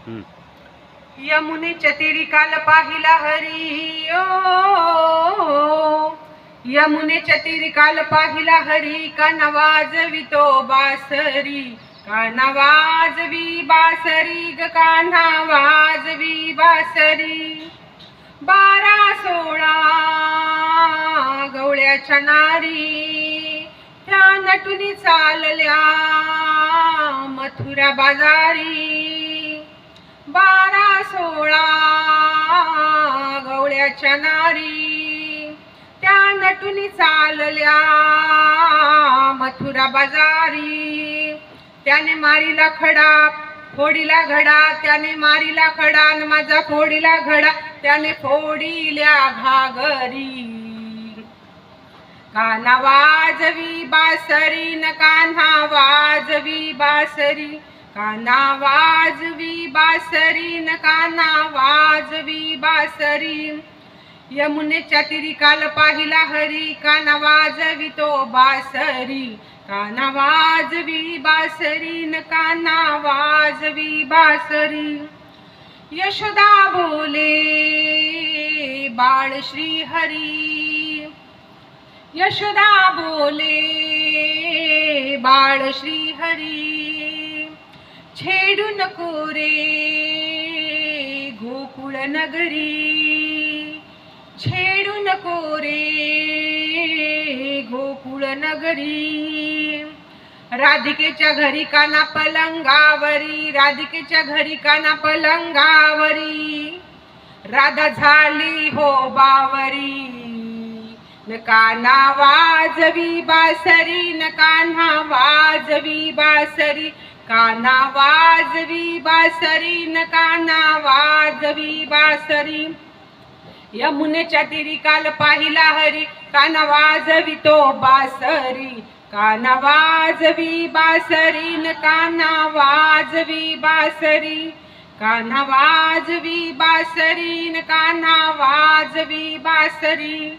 हम्म. यमुनेच्या तीरी काल पाहिला हरी ओ, यमुनेच्या तीरी काल पाहिला हरी, काना वाजवितो बासरी, काना वाजवी बासरी ग, कान्हा वाजवी बासरी. 12-16 गवळ्याच्या नारी, त्या नटुनी चालल्या मथुरा बाजारी. 12-16 गवळ्याच्या नारी, त्या नटुनी चालल्या मथुरा बाजारी. त्याने मारिला खडा फोडीला घडा, त्याने मारिला खडा न माझा फोडीला घडा, त्याने फोडिल्या घागरी. कान्हा वाजवी बासरी न, कान्हा वाजवी बासरी, कान्हा वाजवी बासरी न, कान्हा वाजवी बासरी. यमुनेच्या तीरी काल पाहिला हरी, कान्हा वाजवितो बासरी, कान्हा वाजवी बासरी न, कान्हा वाजवी बासरी. यशोदा बोले बाळ श्री हरी, यशोदा बोले बाळ श्री हरी. छेडू नको रे गोकुळ नगरी, छेडू नको रे गोकुळ नगरी. राधिकेच्या घरी काना पलंगावरी, राधिकेच्या घरी काना पलंगावरी, राधा झाली हो बावरी. न कान्हा वाजवी बासरी, न कान्हा वाजवी बासरी, कान्हा वाजवी बासरी न, कान्हा वाजवी बासरी. यमुनेच्या तीरी काल पाहिला हरी, कान्हा वाजवितो बासरी, कान्हा वाजवी बासरी न, कान्हा वाजवी बासरी, कान्हा वाजवी बासरी न, कान्हा वाजवी बासरी.